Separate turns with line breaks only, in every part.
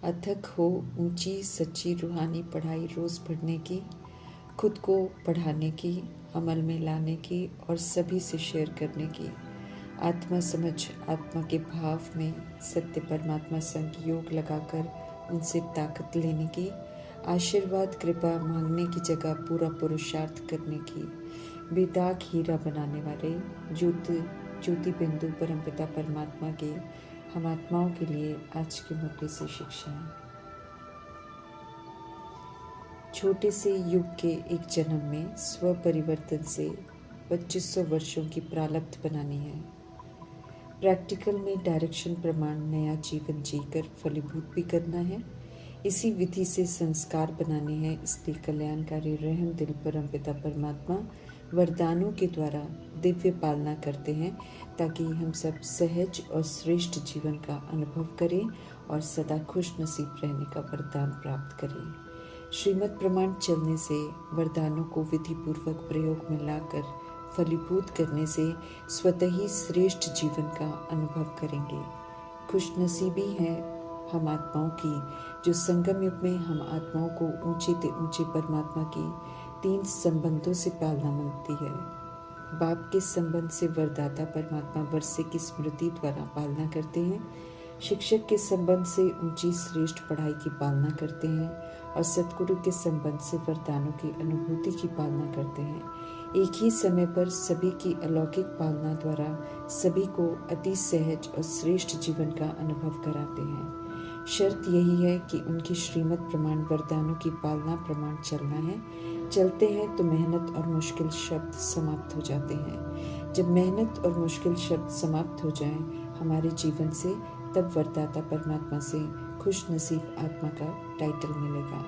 अथक हो ऊंची सच्ची रूहानी पढ़ाई रोज़ पढ़ने की, खुद को पढ़ाने की, अमल में लाने की और सभी से शेयर करने की। आत्मा समझ आत्मा के भाव में सत्य परमात्मा संग योग लगाकर उनसे ताकत लेने की। आशीर्वाद कृपा मांगने की जगह पूरा पुरुषार्थ करने की। बेदाग हीरा बनाने वाले ज्योति बिंदु परमपिता परमात्मा के हम आत्माओं के लिए आज की मुरली से शिक्षा है। छोटे से युग के एक जन्म में स्व परिवर्तन से 2500 वर्षों की प्रारब्ध बनानी है। प्रैक्टिकल में डायरेक्शन प्रमाण नया जीवन जीकर फलीभूत भी करना है। इसी विधि से संस्कार बनाने हैं। इसलिए कल्याणकारी रहम दिल परमपिता परमात्मा वरदानों के द्वारा दिव्य पालना करते हैं, ताकि हम सब सहज और श्रेष्ठ जीवन का अनुभव करें और सदा खुश नसीब रहने का वरदान प्राप्त करें। श्रीमद् प्रमाण चलने से वरदानों को विधि पूर्वक प्रयोग में लाकर फलीभूत करने से स्वतः ही श्रेष्ठ जीवन का अनुभव करेंगे। खुशनसीबी है हम आत्माओं की, जो संगम युग में हम आत्माओं को ऊंचे ते ऊंचे परमात्मा की 3 संबंधों से पालना मिलती है। बाप के संबंध से वरदाता परमात्मा वर्षे की स्मृति द्वारा पालना करते हैं। शिक्षक के संबंध से ऊंची श्रेष्ठ पढ़ाई की पालना करते हैं और सतगुरु के संबंध से वरदानों की अनुभूति की पालना करते हैं। एक ही समय पर सभी की अलौकिक पालना द्वारा सभी को अति सहज और श्रेष्ठ जीवन का अनुभव कराते हैं। शर्त यही है कि उनकी श्रीमद् प्रमाण वरदानों की पालना प्रमाण चलना है। चलते हैं तो मेहनत और मुश्किल शब्द समाप्त हो जाते हैं। जब मेहनत और मुश्किल शब्द समाप्त हो जाएं हमारे जीवन से, तब वरदाता परमात्मा से खुश नसीब आत्मा का टाइटल मिलेगा।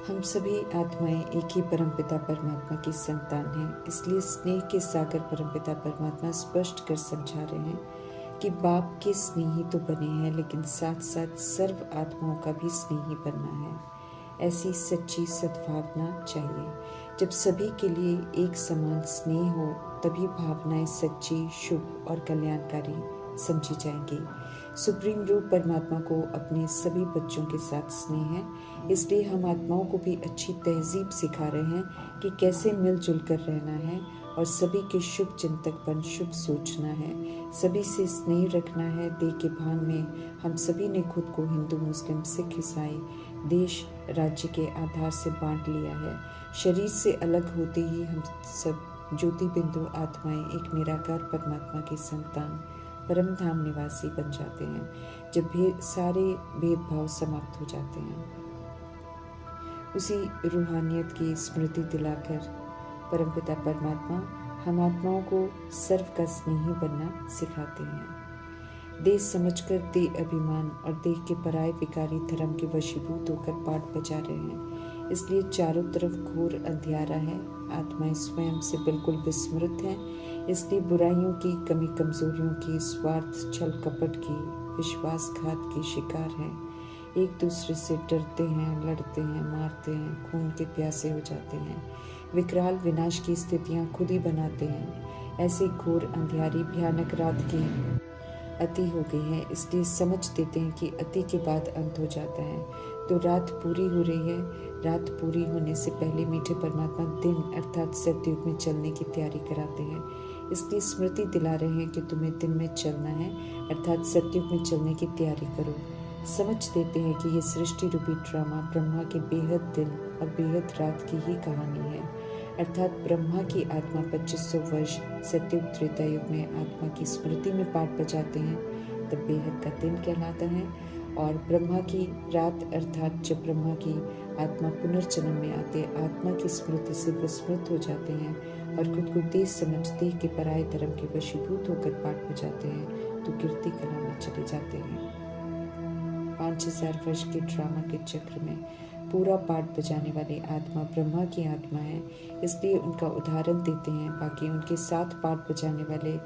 हम सभी आत्माएं एक ही परमपिता परमात्मा की संतान हैं। इसलिए स्नेह के सागर परमपिता परमात्मा स्पष्ट कर समझा रहे हैं कि बाप के स्नेही तो बने हैं, लेकिन साथ साथ सर्व आत्माओं का भी स्नेही बनना है। ऐसी सच्ची सद्भावना चाहिए। जब सभी के लिए एक समान स्नेह हो, तभी भावनाएं सच्ची, शुभ और कल्याणकारी समझी जाएंगी। सुप्रीम रूप परमात्मा को अपने सभी बच्चों के साथ स्नेह है। इसलिए हम आत्माओं को भी अच्छी तहजीब सिखा रहे हैं कि कैसे मिलजुल कर रहना है और सभी के शुभ चिंतक बन शुभ सोचना है। सभी से स्नेह रखना है। देह के भान में हम सभी ने खुद को हिंदू, मुस्लिम, सिख, ईसाई, देश, राज्य के आधार से बांट लिया है। शरीर से अलग होते ही हम सब ज्योति बिंदु आत्माएं एक निराकार परमात्मा की संतान, परम धाम निवासी बन जाते हैं। जब सारे भेदभाव समाप्त हो जाते हैं, उसी रूहानियत की स्मृति दिलाकर परमपिता परमात्मा हम आत्माओं को सर्व का स्नेही बनना सिखाते हैं। देश समझकर देह अभिमान और देह के पराये विकारी धर्म के वशीभूत होकर पाठ बजा रहे हैं। इसलिए चारों तरफ घोर अंधियारा है। आत्माएं स्वयं से बिल्कुल विस्मृत हैं। इसलिए बुराइयों की, कमी कमजोरियों की, स्वार्थ, छल कपट की, विश्वासघात की शिकार हैं। एक दूसरे से डरते हैं, लड़ते हैं, मारते हैं, खून के प्यासे हो जाते हैं। विकराल विनाश की स्थितियां खुद ही बनाते हैं। ऐसे घोर अंधियारी भयानक रात की अति हो गई है। इसलिए समझ देते हैं कि अति के बाद अंत हो जाता है। तो रात पूरी हो रही है। रात पूरी होने से पहले मीठे परमात्मा दिन अर्थात सतयुग में चलने की तैयारी कराते हैं। इसलिए स्मृति दिला रहे हैं कि तुम्हें दिन में चलना है, अर्थात सतयुग में चलने की तैयारी करो। समझ देते हैं कि ये सृष्टि रूपी ड्रामा ब्रह्मा के बेहद दिन और बेहद रात की ही कहानी है। अर्थात ब्रह्मा की आत्मा 2500 वर्ष सतयुग त्रेता युग में आत्मा की स्मृति में पाठ बजाते हैं, तब बेहद का दिन कहलाता है। और ब्रह्मा की रात अर्थात जब ब्रह्मा की आत्मा पुनर्जन्म में आते आत्मा की स्मृति से विस्मृत हो जाते हैं और खुद को देश समझ देह के पराये धर्म के वशीभूत होकर पाठ बजाते हैं, तो कीर्ति कला में चले जाते हैं। 5000 वर्ष के ड्रामा के चक्र में पूरा पाठ बजाने वाली आत्मा ब्रह्मा की आत्मा है। इसलिए उनका उदाहरण देते हैं। बाकी उनके साथ पाठ बजाने वाले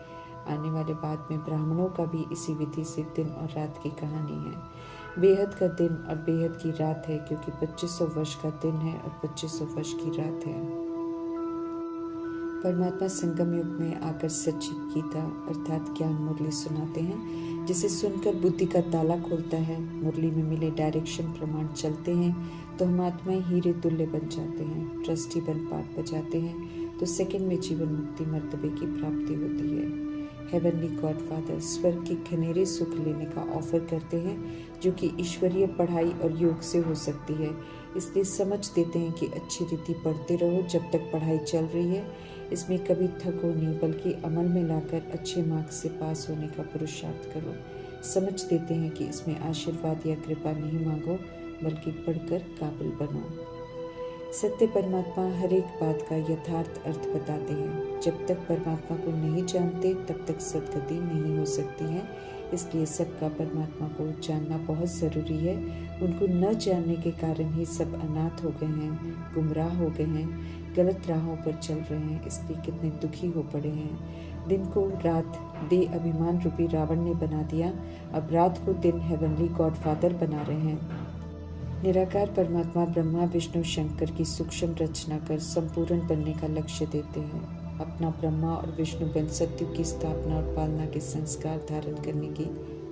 आने वाले बाद में ब्राह्मणों का भी इसी विधि से दिन और रात की कहानी है। बेहद का दिन और बेहद की रात है, क्योंकि 2500 वर्ष का दिन है और 2500 वर्ष की रात है। परमात्मा संगम युग में आकर सच्ची गीता अर्थात ज्ञान मुरली सुनाते हैं। जिसे सुनकर बुद्धि का ताला खुलता है। मुरली में मिले डायरेक्शन प्रमाण चलते हैं तो हम आत्माएं हीरे तुल्य बन जाते हैं। ट्रस्टी बन पाठ बजाते हैं तो सेकंड में जीवन मुक्ति मर्तबे की प्राप्ति होती है। हेवनली गॉडफादर स्वर्ग के घनेरे सुख लेने का ऑफर करते हैं, जो कि ईश्वरीय पढ़ाई और योग से हो सकती है। इसलिए समझ देते हैं कि अच्छी रीति पढ़ते रहो जब तक पढ़ाई चल रही है। इसमें कभी थको नहीं, बल्कि अमल में लाकर अच्छे मार्क्स से पास होने का पुरुषार्थ करो। समझ देते हैं कि इसमें आशीर्वाद या कृपा नहीं मांगो, बल्कि पढ़कर काबिल बनो। सत्य परमात्मा हर एक बात का यथार्थ अर्थ बताते हैं। जब तक परमात्मा को नहीं जानते तब तक सद्गति नहीं हो सकती है। इसलिए सबका परमात्मा को जानना बहुत ज़रूरी है। उनको न जानने के कारण ही सब अनाथ हो गए हैं, गुमराह हो गए हैं, गलत राहों पर चल रहे हैं। इसलिए कितने दुखी हो पड़े हैं। दिन को रात दे अभिमान रूपी रावण ने बना दिया, अब रात को दिन हेवनली गॉडफादर बना रहे हैं। निराकार परमात्मा ब्रह्मा विष्णु शंकर की सूक्ष्म रचना कर संपूर्ण बनने का लक्ष्य देते हैं। अपना ब्रह्मा और विष्णु बन सत्युग की स्थापना और पालना के संस्कार धारण करने की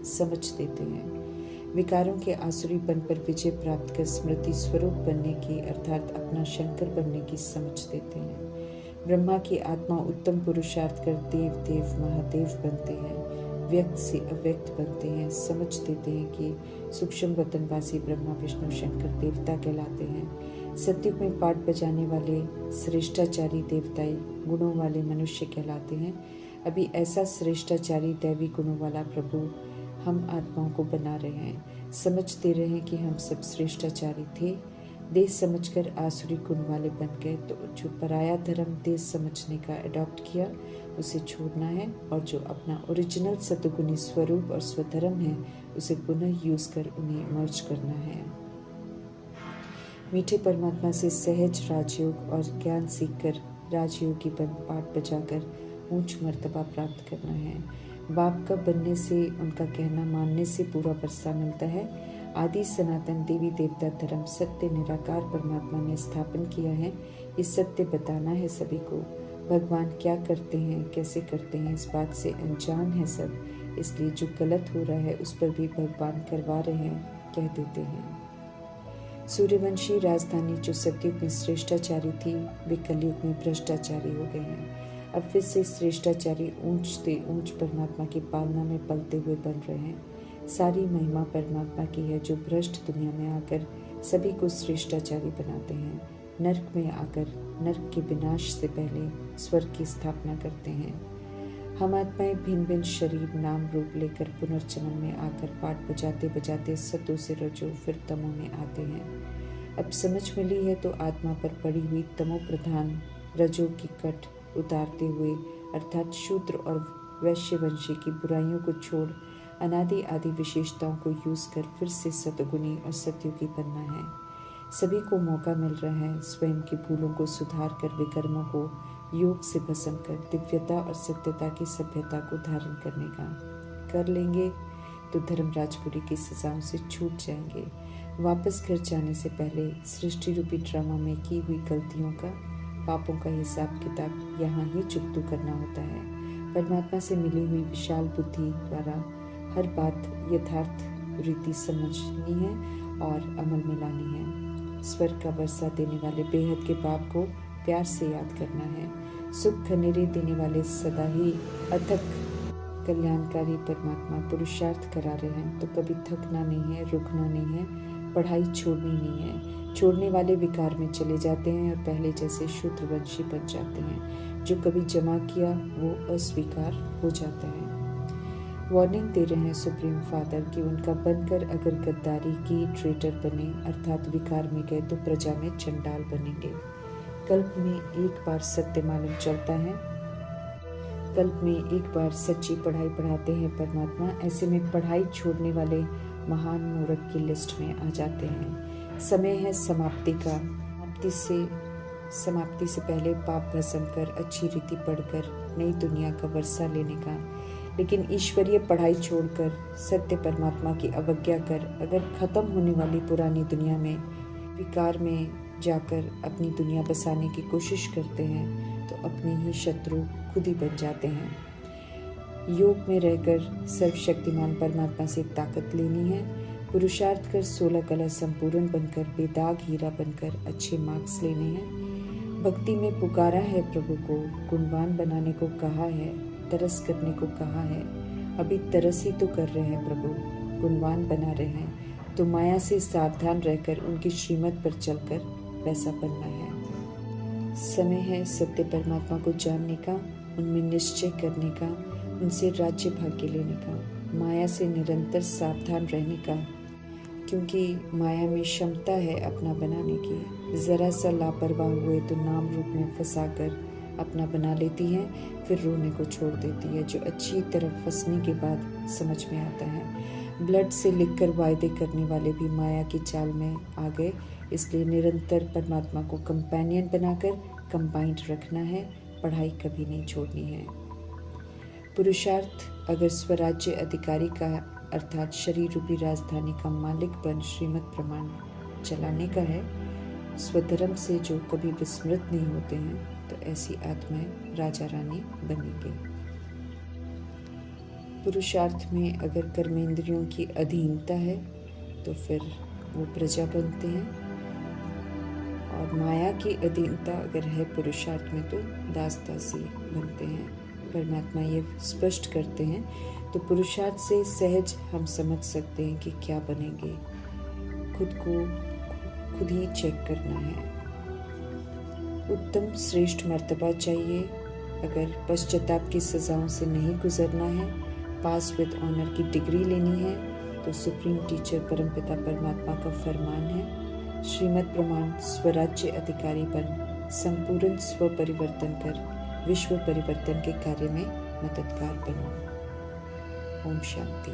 समझ देते हैं। विकारों के आसुरीपन पर विजय प्राप्त कर स्मृति स्वरूप बनने की अर्थात अपना शंकर बनने की समझ देते हैं। ब्रह्मा की आत्मा उत्तम पुरुषार्थ कर देव देव महादेव बनते हैं, व्यक्त से अव्यक्त बनते हैं। समझ देते हैं कि सूक्ष्म वतनवासी ब्रह्मा विष्णु शंकर देवता कहलाते हैं। सत्युग में पाठ बजाने वाले श्रेष्ठाचारी देवताई गुणों वाले मनुष्य कहलाते हैं। अभी ऐसा श्रेष्ठाचारी दैवी गुणों वाला प्रभु हम आत्माओं को बना रहे हैं। समझ दे रहे हैं कि हम सब श्रेष्ठाचारी थे, देश समझकर आसुरी गुण वाले बन गए। तो जो पराया धर्म देश समझने का अडॉप्ट किया उसे छोड़ना है, और जो अपना ओरिजिनल सतुगुणी स्वरूप और स्वधर्म है उसे पुनः यूज कर उन्हें मर्ज करना है। मीठे परमात्मा से सहज राजयोग और ज्ञान सीखकर राजयोगी बन पाठ बजाकर ऊंच मर्तबा प्राप्त करना है। बाप का बनने से, उनका कहना मानने से पूरा वर्षा मिलता है। आदि सनातन देवी देवता धर्म सत्य निराकार परमात्मा ने स्थापन किया है। ये सत्य बताना है सभी को। भगवान क्या करते हैं, कैसे करते हैं, इस बात से अनजान है सब। इसलिए जो गलत हो रहा है उस पर भी भगवान करवा रहे हैं, कह देते हैं। सूर्यवंशी राजधानी जो सतयुग में श्रेष्ठाचारी थी, वे कलयुग में भ्रष्टाचारी हो गए हैं। अब फिर से श्रेष्ठाचारी ऊंच से ऊंच परमात्मा की पालना में पलते हुए बन रहे हैं। सारी महिमा परमात्मा की है, जो भ्रष्ट दुनिया में आकर सभी को श्रेष्ठाचारी बनाते हैं। नरक में आकर नरक के विनाश से पहले स्वर्ग की स्थापना करते हैं। हम आत्माएं भिन्न भिन्न शरीर नाम रूप लेकर पुनर्जन्म में आकर पाठ बजाते बजाते सतो से रजो फिर तमो में आते हैं। अब समझ मिली है तो आत्मा पर पड़ी हुई तमो प्रधान रजो की कट उतारते हुए अर्थात शूद्र और वैश्यवंशी की बुराइयों को छोड़ अनादि आदि विशेषताओं को यूज कर फिर से सतगुणी और सत्युगी बनना है। सभी को मौका मिल रहा है स्वयं की भूलों को सुधार कर विकर्मों को योग से भस्म कर दिव्यता और सत्यता की सभ्यता को धारण करने का। कर लेंगे तो धर्मराजपुरी की सजाओं से छूट जाएंगे। वापस घर जाने से पहले सृष्टि रूपी ड्रामा में की हुई गलतियों का, पापों का हिसाब किताब यहाँ ही चुकतू करना होता है। परमात्मा से मिली हुई विशाल बुद्धि द्वारा हर बात यथार्थ रीति समझनी है और अमल में लानी है। स्वर्ग का वर्षा देने वाले बेहद के बाप को प्यार से याद करना है। सुख घनेरे देने वाले सदा ही अथक कल्याणकारी परमात्मा पुरुषार्थ करा रहे हैं, तो कभी थकना नहीं है, रुकना नहीं है, पढ़ाई छोड़नी नहीं है। छोड़ने वाले विकार में चले जाते हैं और पहले जैसे शूद्रवंशी बन जाते हैं। जो कभी जमा किया वो अस्वीकार हो जाता है। वार्निंग दे रहे हैं सुप्रीम फादर कि उनका बनकर अगर गद्दारी की ट्रेटर बने अर्थात विकार में गए तो प्रजा में चंडाल बनेंगे। कल्प में एक बार सत्य मालूम चलता है, कल्प में एक बार सच्ची पढ़ाई पढ़ाते हैं परमात्मा। ऐसे में पढ़ाई छोड़ने वाले महान मूर्ख की लिस्ट में आ जाते हैं। समय है समाप्ति का। समाप्ति से पहले पाप भस्म कर अच्छी रीति पढ़कर नई दुनिया का वर्षा लेने का। लेकिन ईश्वरीय पढ़ाई छोड़कर सत्य परमात्मा की अवज्ञा कर अगर खत्म होने वाली पुरानी दुनिया में विकार में जाकर अपनी दुनिया बसाने की कोशिश करते हैं तो अपने ही शत्रु खुद ही बन जाते हैं। योग में रहकर सर्वशक्तिमान परमात्मा से ताकत लेनी है। पुरुषार्थ कर 16 कला संपूर्ण बनकर बेदाग हीरा बनकर अच्छे मार्क्स लेने हैं। भक्ति में पुकारा है प्रभु को, गुणवान बनाने को कहा है, तरस करने को कहा है। अभी तरस ही तो कर रहे हैं प्रभु, गुणवान बना रहे हैं। तो माया से सावधान रहकर उनकी श्रीमत पर चलकर वैसा बनना है। समय है सत्य परमात्मा को जानने का, उनमें निश्चय करने का, उनसे राज्य भाग्य लेने का, माया से निरंतर सावधान रहने का, क्योंकि माया में क्षमता है अपना बनाने की। जरा सा लापरवाह हुए तो नाम रूप में फंसाकर अपना बना लेती है, फिर रोने को छोड़ देती है, जो अच्छी तरह फंसने के बाद समझ में आता है। ब्लड से लिखकर वायदे करने वाले भी माया की चाल में आ गए। इसलिए निरंतर परमात्मा को कंपेनियन बनाकर कंबाइंड रखना है, पढ़ाई कभी नहीं छोड़नी है। पुरुषार्थ अगर स्वराज्य अधिकारी का अर्थात शरीर रूपी राजधानी का मालिक बन श्रीमत प्रमाण चलाने का है, स्वधर्म से जो कभी विस्मृत नहीं होते हैं, तो ऐसी आत्माएं राजा रानी बनेंगे। पुरुषार्थ में अगर कर्मेंद्रियों की अधीनता है तो फिर वो प्रजा बनते हैं, और माया की अधीनता अगर है पुरुषार्थ में तो दास दासी बनते हैं। परमात्मा ये स्पष्ट करते हैं। तो पुरुषार्थ से सहज हम समझ सकते हैं कि क्या बनेंगे। खुद को खुद ही चेक करना है। उत्तम श्रेष्ठ मर्तबा चाहिए। अगर पश्चाताप की सजाओं से नहीं गुजरना है, पास विद ऑनर की डिग्री लेनी है, तो सुप्रीम टीचर परमपिता परमात्मा का फरमान है, श्रीमत प्रमाण स्वराज्य अधिकारी बन संपूर्ण स्व परिवर्तन कर विश्व परिवर्तन के कार्य में मददगार बनो। ओम शांति।